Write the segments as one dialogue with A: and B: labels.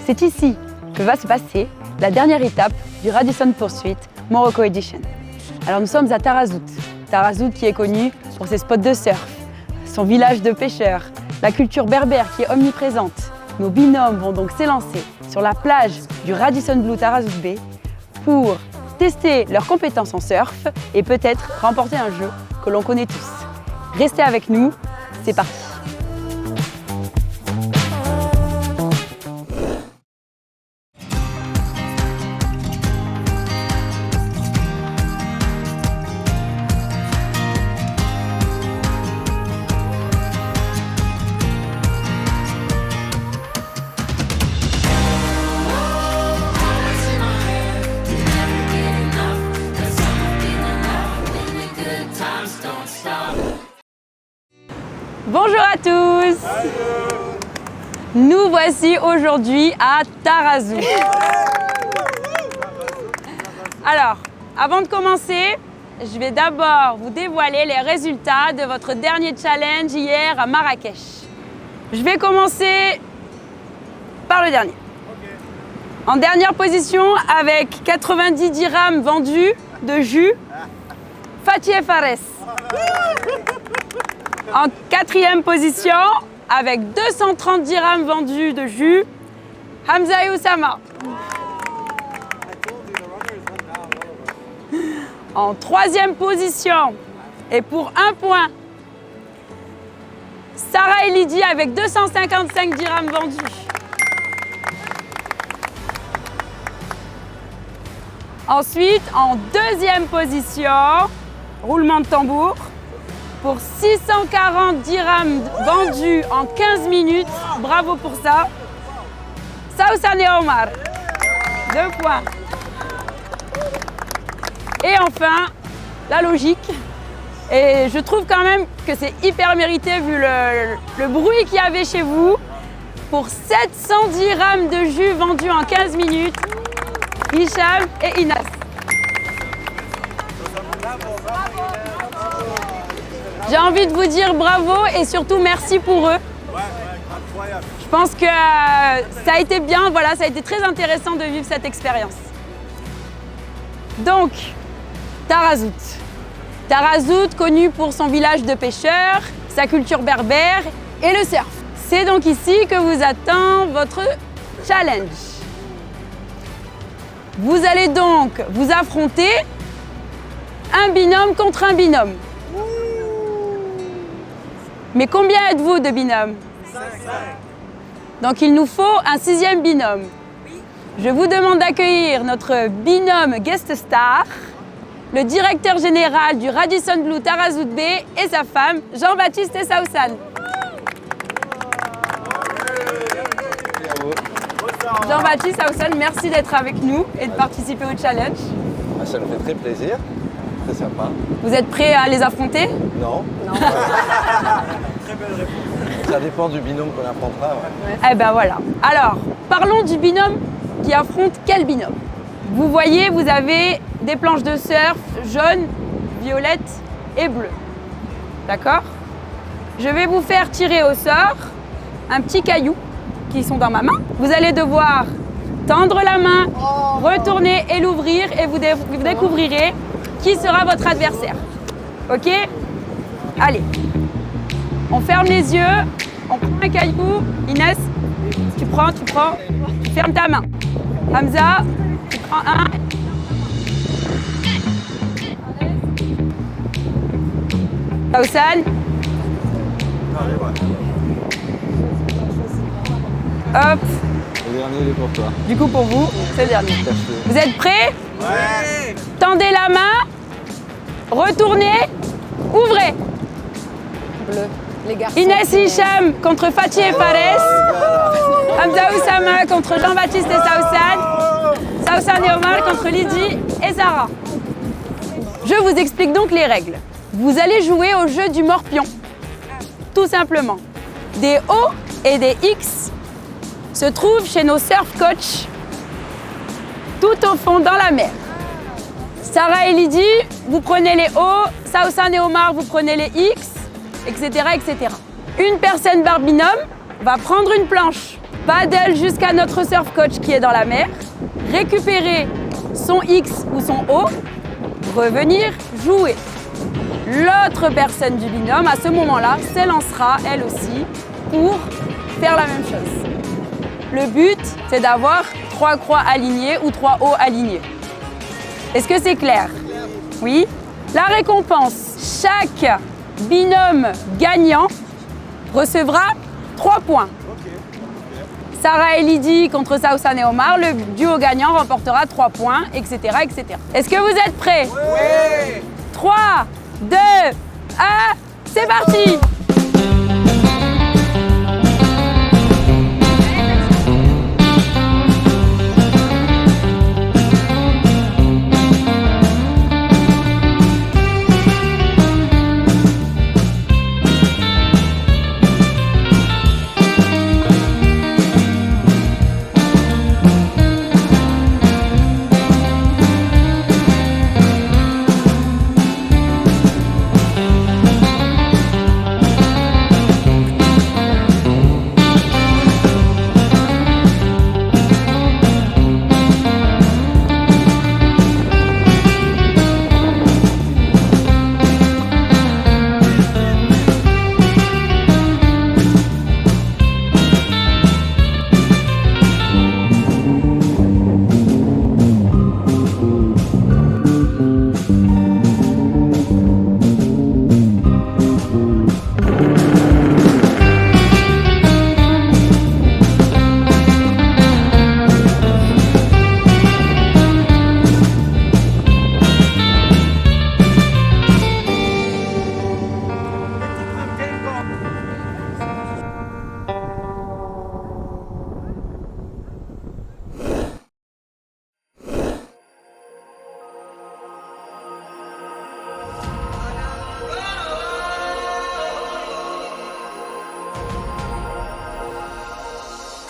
A: C'est ici que va se passer la dernière étape du Radisson Pursuit Morocco Edition. Alors nous sommes à Tarazout. Tarazout qui est connu pour ses spots de surf, son village de pêcheurs, la culture berbère qui est omniprésente. Nos binômes vont donc s'élancer sur la plage du Radisson Blu Tarazout Bay pour tester leurs compétences en surf et peut-être remporter un jeu que l'on connaît tous. Restez avec nous, c'est parti! Bonjour à tous! Nous voici aujourd'hui à Tarazout. Alors, avant de commencer, je vais d'abord vous dévoiler les résultats de votre dernier challenge hier à Marrakech. Je vais commencer par le dernier. En dernière position, avec 90 dirhams vendus de jus, Fatih Fares. En quatrième position, avec 230 dirhams vendus de jus, Hamza Oussama. En troisième position, et pour 1 point, Sarah Elidi avec 255 dirhams vendus. Ensuite, en deuxième position, roulement de tambour, pour 640 dirhams vendus en 15 minutes. Bravo pour ça. Saoussane Omar. 2 points. Et enfin, la logique. Et je trouve quand même que c'est hyper mérité vu le bruit qu'il y avait chez vous. Pour 700 dirhams de jus vendus en 15 minutes, Hicham et Inas. J'ai envie de vous dire bravo et surtout merci pour eux. Je pense que ça a été bien, voilà, ça a été très intéressant de vivre cette expérience. Donc, Tarazout. Tarazout, connu pour son village de pêcheurs, sa culture berbère et le surf. C'est donc ici que vous attend votre challenge. Vous allez donc vous affronter un binôme contre un binôme. Mais combien êtes-vous de binômes?
B: 5.
A: Donc il nous faut un 6e binôme. Je vous demande d'accueillir notre binôme guest star, le directeur général du Radisson Blu Tarazout Bay et sa femme, Jean-Baptiste et Saoussane. Jean-Baptiste, Saoussane, merci d'être avec nous et de participer au challenge.
B: Ça nous fait très plaisir, très sympa.
A: Vous êtes prêts à les affronter?
B: Non. Très belle réponse. Ça dépend du binôme qu'on affrontera. Ouais.
A: Eh ben voilà. Alors, parlons du binôme qui affronte quel binôme? Vous voyez, vous avez des planches de surf jaunes, violettes et bleues. D'accord? Je vais vous faire tirer au sort un petit caillou qui sont dans ma main. Vous allez devoir tendre la main, retourner et l'ouvrir et vous découvrirez qui sera votre adversaire. Ok? Allez. On ferme les yeux, on prend un caillou. Inès, tu prends, tu fermes ta main. Hamza, tu prends un. Saoussane. Hop.
B: Le dernier, il est pour toi.
A: Du coup, pour vous, c'est le dernier. Vous êtes prêts?
B: Ouais.
A: Tendez la main, retournez, ouvrez.
C: Bleu. Les garçons.
A: Inès Hicham contre Fatih et Fares. Hamza Oussama contre Jean-Baptiste et Saoussane. Saoussane et Omar contre Lydie et Sarah. Je vous explique donc les règles. Vous allez jouer au jeu du morpion. Tout simplement. Des O et des X se trouvent chez nos surf coachs tout au fond dans la mer. Sarah et Lydie, vous prenez les O, Saoussane et Omar, vous prenez les X, etc., etc. Une personne par binôme va prendre une planche paddle jusqu'à notre surf coach qui est dans la mer, récupérer son X ou son O, revenir jouer. L'autre personne du binôme, à ce moment-là, s'élancera elle aussi pour faire la même chose. Le but, c'est d'avoir 3 croix alignées ou 3 O alignés. Est-ce que c'est clair? Oui. La récompense, chaque binôme gagnant recevra 3 points. Sarah et Lydie contre Saousan et Omar, le duo gagnant remportera 3 points, etc. etc. Est-ce que vous êtes prêts? Oui. 3, 2, 1, c'est parti!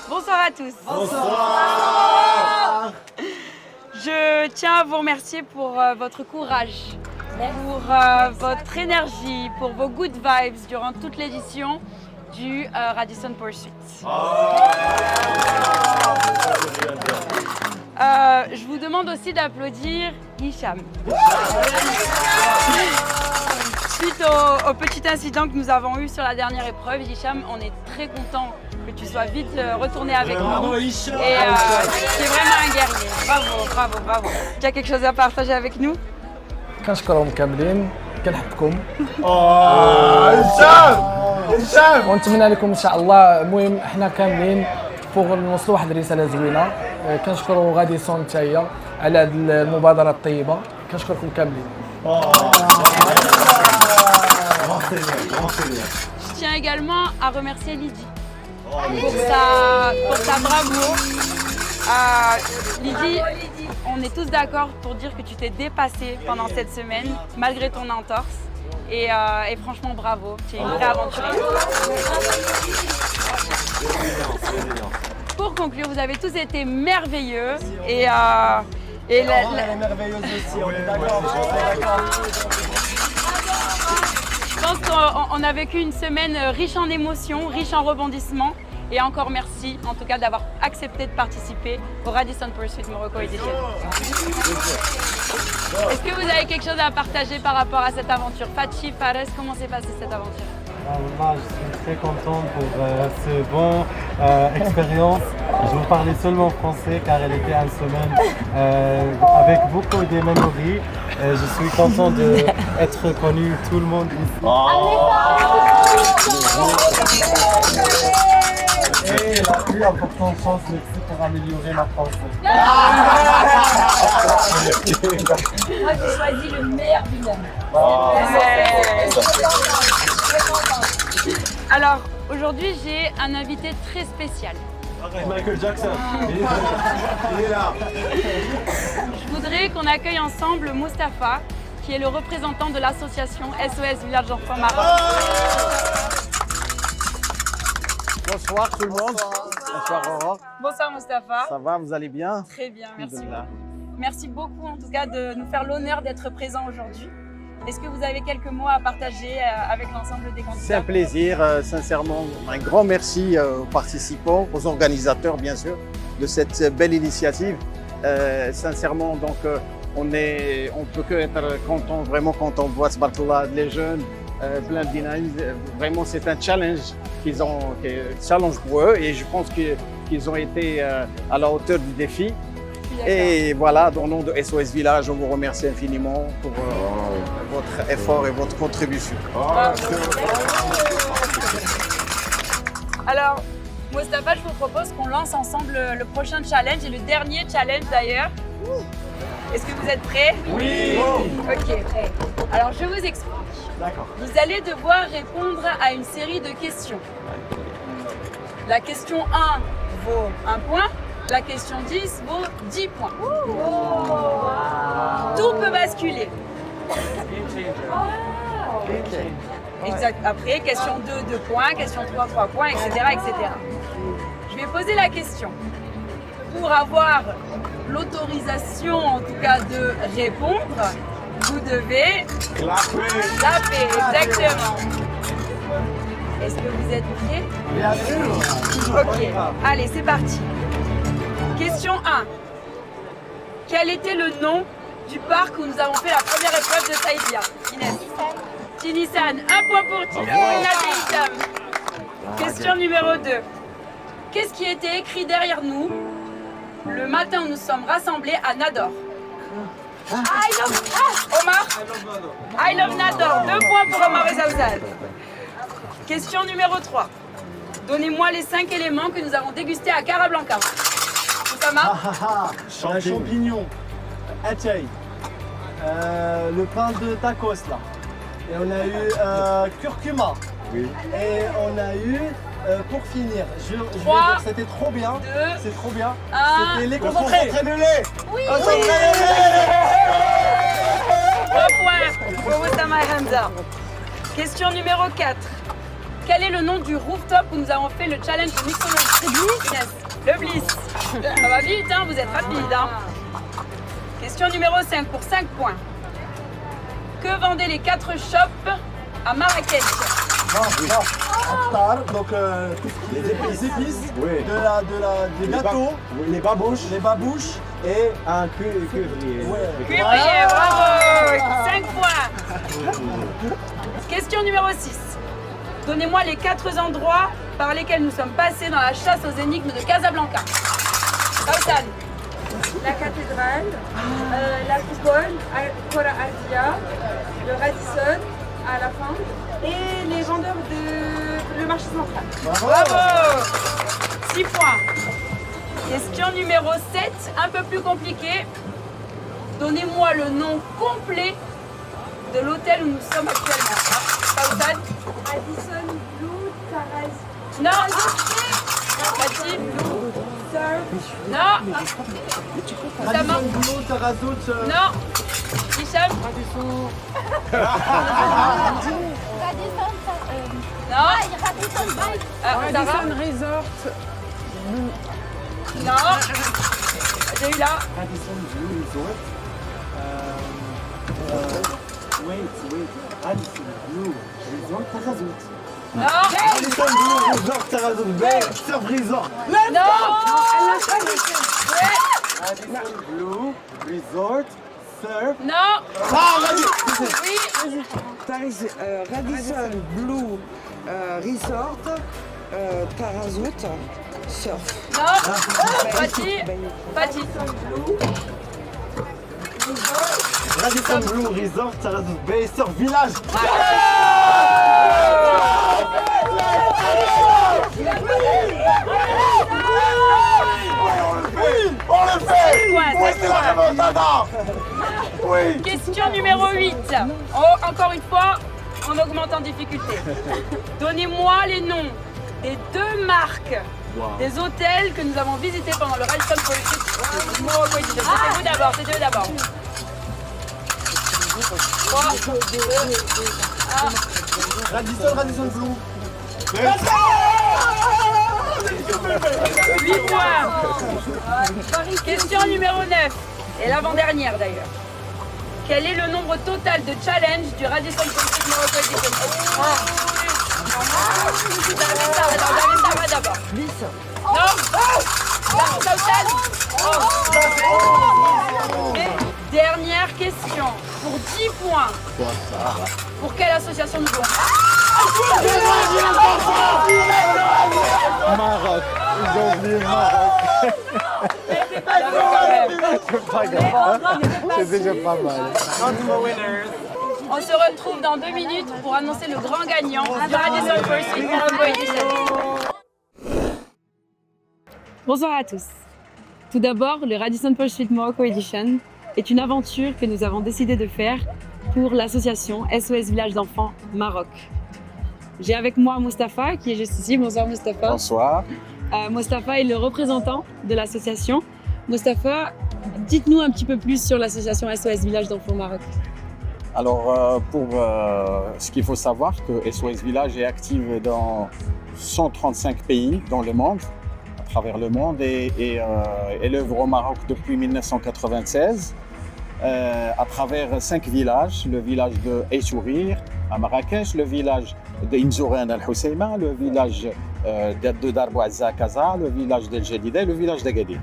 A: Bonsoir à tous. Bonsoir. Je tiens à vous remercier pour votre courage, pour votre énergie, pour vos good vibes durant toute l'édition du Radisson Pursuit. Je vous demande aussi d'applaudir Hicham. Suite au petit incident que nous avons eu sur la dernière épreuve, Hicham, on est très content que tu sois vite retourné avec nous. Et tu es vraiment un guerrier. Bravo, bravo, bravo. Tu as quelque chose à partager avec nous?
D: كنشكرهم كاملين كنحبكم
B: هشام
D: ونتمنى لكم ان شاء الله. المهم احنا كاملين فوق نوصلوا واحد الرساله زوينه. كنشكروا غاديسون حتى هي على هذه المبادره الطيبه. كنشكركم كاملين.
A: Je tiens également à remercier Lydie pour sa bravoure. Lydie, on est tous d'accord pour dire que tu t'es dépassée pendant cette semaine, malgré ton entorse. Et franchement, bravo, tu es une vraie aventurière. Pour conclure, vous avez tous été merveilleux. Et elle est merveilleuse aussi, on est d'accord. Je pense qu'on a vécu une semaine riche en émotions, riche en rebondissements. Et encore merci, en tout cas, d'avoir accepté de participer au Radisson Pursuit Morocco Edition. Est-ce que vous avez quelque chose à partager par rapport à cette aventure? Fatchi, Fares, comment s'est passée cette aventure?
E: Moi, je suis très content pour ce bon expérience. Je vous parlais seulement français car elle était une semaine avec beaucoup de mémories. Je suis content d'être connu tout le monde ici. Et la plus importante chose, c'est pour améliorer ma français.
A: Moi, j'ai choisi le meilleur binôme. Alors, aujourd'hui, j'ai un invité très spécial.
B: Michael Jackson. Il est là.
A: Je voudrais qu'on accueille ensemble Mustapha, qui est le représentant de l'association SOS Village d'Enfants Maroc.
F: Bonsoir tout le monde. Bonsoir Aurore.
A: Bonsoir Mustapha.
F: Ça va, vous allez bien?
A: Très bien, merci beaucoup. Merci beaucoup en tout cas de nous faire l'honneur d'être présent aujourd'hui. Est-ce que vous avez quelques mots à partager avec l'ensemble des candidats?
F: C'est un plaisir, sincèrement. Un grand merci aux participants, aux organisateurs, bien sûr, de cette belle initiative. Sincèrement, donc, on peut que être content, vraiment quand on voit Sbarkallah, les jeunes, plein de dynamisme. Vraiment, c'est un challenge challenge pour eux et je pense qu'ils ont été à la hauteur du défi. Et voilà, au nom de SOS Village, on vous remercie infiniment pour votre effort et votre contribution.
A: Alors, Mostafa, je vous propose qu'on lance ensemble le prochain challenge et le dernier challenge d'ailleurs. Est-ce que vous êtes prêts?
E: Oui.
A: Ok, prêts. Alors, je vous explique.
E: D'accord.
A: Vous allez devoir répondre à une série de questions. La question 1 vaut 1 point. La question 10 vaut 10 points. Tout peut basculer. Exact. Après, question 2, 2 points. Question 3, 3 points, etc., etc. Je vais poser la question. Pour avoir l'autorisation, en tout cas, de répondre, vous devez clapper. Exactement. Est-ce que vous êtes prêts?
E: Bien sûr.
A: Ok. Allez, c'est parti. Question 1. Quel était le nom du parc où nous avons fait la première épreuve de Saïdia? Inès. Tinisan. 1 point pour Tinisan. Question numéro 2. Qu'est-ce qui était écrit derrière nous le matin où nous sommes rassemblés à Nador? Omar? I love Nador. 2 points pour Omar et Zawzal. Question numéro 3. Donnez-moi les 5 éléments que nous avons dégustés à Carablanca. Oussama?
E: Un champignon, atay, le pain de tacos là. Et on a eu curcuma.
F: Oui.
E: Et on a eu, pour finir, je vais
A: 3,
E: dire, c'était trop bien.
A: 2,
E: C'est trop bien.
A: 1.
E: C'était les concentrés.
F: de lait.
A: Oui. 3 points pour Oussama et Hamza. Question numéro 4. Quel est le nom du rooftop où nous avons fait le challenge de mixologie? Yes. Le Bliss. Ça va vite, hein, vous êtes rapide. Hein. Question numéro 5 pour 5 points. Que vendaient les 4 shops à Marrakech?
E: Aftar, donc les épices,
F: Oui.
E: des gâteaux,
F: Les babouches.
E: les babouches
F: Et un cuivrier.
A: Cuivrier, bravo. 5 points. Question numéro 6. Donnez-moi les 4 endroits par lesquels nous sommes passés dans la chasse aux énigmes de Casablanca. Kausan.
G: La cathédrale, la coupole, Cora Asia, le Radisson à la fin et les vendeurs de le marché central.
A: Bravo. 6 points. Question numéro 7, un peu plus compliqué. Donnez-moi le nom complet de l'hôtel où nous sommes actuellement. Kausan.
G: Radisson, Blue, Taraz,
A: Non. Fatih. Non. Oussama.
E: Radisson Blue, Tarazout,
A: Non. Hicham. Non. Sarah.
C: Resort.
A: Non. J'ai eu là.
E: Radisson Blue Resort. Wait. Radisson Blue Resort, Tarazout.
A: Non.
E: Radisson Blue Resort, Tarazout Bay, Surf Resort.
A: Non.
E: Radisson Blue Resort, Surf.
A: Non. Oui.
H: Radisson Blue Resort, Tarazout, Surf.
A: Non. Fatih. Fatih.
E: Radisson Blue Resort, Tarazout Bay, Surf Village.
F: On le fait.
A: Ouais,
F: C'est la remontada. Oui.
A: Question numéro 8. Encore une fois, on augmente en difficulté. Donnez-moi les noms des 2 marques des hôtels que nous avons visités pendant le Radisson Politique. Morocco. C'était vous d'abord, c'était vous d'abord. 3, 2, 1.
E: Radisson Blue.
A: 8 points. Question numéro 9. Et l'avant-dernière d'ailleurs. Quel est le nombre total de challenges du Radisson Pursuit Morocco Edition? D'abord.
H: 10.
A: Non. Total. Et dernière question. Pour 10 points. Pour quelle association nous jouons?
F: Maroc. Ils ont oublié le Maroc. C'est pas grave, hein. C'est déjà pas mal.
A: On se retrouve dans 2 minutes pour annoncer le grand gagnant du Radisson Pursuit Morocco Edition. Bonsoir à tous. Tout d'abord, le Radisson Pursuit Morocco Edition est une aventure que nous avons décidé de faire pour l'association SOS Village d'Enfants Maroc. J'ai avec moi Mustapha qui est juste ici. Bonsoir Mustapha.
B: Bonsoir.
A: Mustapha est le représentant de l'association. Mustapha, dites-nous un petit peu plus sur l'association SOS Village d'Enfants Maroc.
I: Alors, ce qu'il faut savoir, que SOS Village est active dans 135 pays dans le monde, à travers le monde, et œuvre au Maroc depuis 1996, à travers 5 villages, le village de Echourir à Marrakech, le village de Inzouren al-Housseima, le village de Darboazza à Casa, le village d'El Jadida et le village d'Agadir.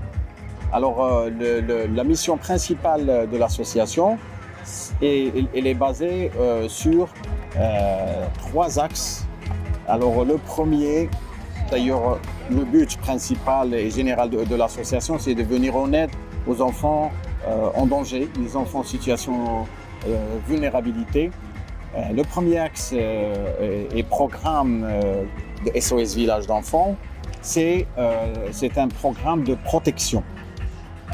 I: Alors, la mission principale de l'association, elle est basée sur 3 axes. Alors le premier, d'ailleurs le but principal et général de l'association, c'est de venir en aide aux enfants en danger, les enfants en situation de vulnérabilité. Le premier axe et programme de SOS Village d'enfants, c'est un programme de protection.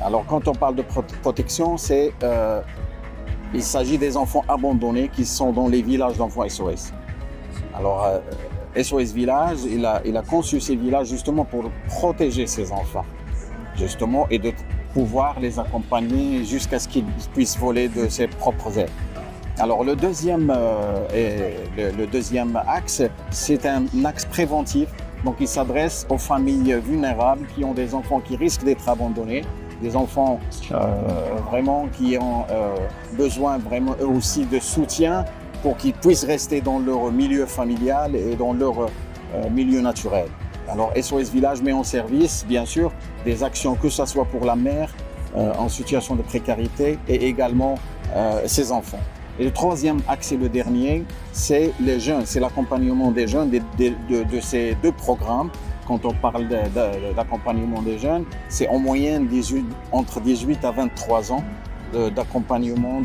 I: Alors quand on parle de protection, il s'agit des enfants abandonnés qui sont dans les villages d'enfants SOS. Alors, SOS Village, il a conçu ces villages justement pour protéger ces enfants, justement, et de pouvoir les accompagner jusqu'à ce qu'ils puissent voler de ses propres ailes. Alors, le deuxième axe, c'est un axe préventif. Donc, il s'adresse aux familles vulnérables qui ont des enfants qui risquent d'être abandonnés, des enfants vraiment qui ont besoin vraiment eux aussi de soutien pour qu'ils puissent rester dans leur milieu familial et dans leur milieu naturel. Alors SOS Village met en service bien sûr des actions que ce soit pour la mère en situation de précarité et également ses enfants. Et le troisième axe et le dernier, c'est les jeunes, c'est l'accompagnement des jeunes de ces 2 programmes. Quand on parle d'accompagnement des jeunes, c'est en moyenne entre 18 à 23 ans d'accompagnement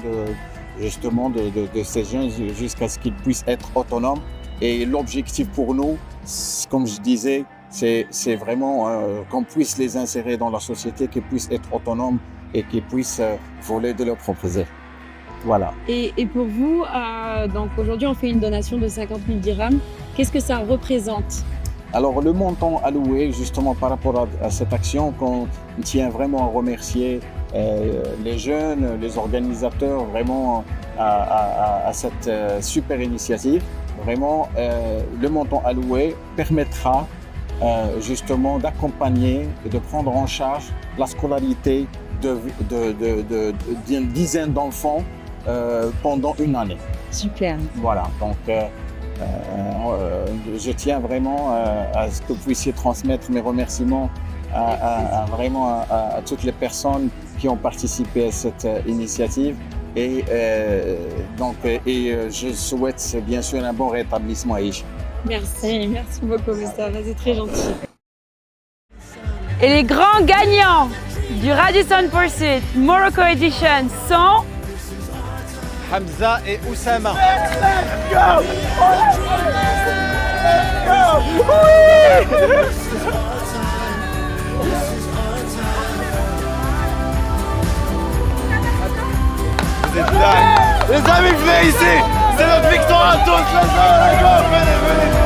I: justement de ces jeunes jusqu'à ce qu'ils puissent être autonomes. Et l'objectif pour nous, comme je disais, c'est vraiment qu'on puisse les insérer dans la société, qu'ils puissent être autonomes et qu'ils puissent voler de leurs propres ailes. Voilà.
A: Et pour vous, donc aujourd'hui on fait une donation de 50 000 dirhams. Qu'est-ce que ça représente?
I: Alors le montant alloué justement par rapport à cette action, qu'on tient vraiment à remercier les jeunes, les organisateurs vraiment à cette super initiative. Vraiment, le montant alloué permettra justement d'accompagner et de prendre en charge la scolarité d'une dizaine d'enfants pendant une année.
A: Super.
I: Voilà, donc je tiens vraiment à ce que vous puissiez transmettre mes remerciements à toutes les personnes qui ont participé à cette initiative et je souhaite bien sûr un bon rétablissement à Aïcha.
A: Merci beaucoup Mustapha, c'est très gentil. Et les grands gagnants du Radisson Pursuit Morocco Edition sont
F: Hamza et Oussama.
J: Let's go! Let's go! Oui!
F: C'est dingue. Les amis, venez ici. C'est notre victoire à tous. Let's go, venez.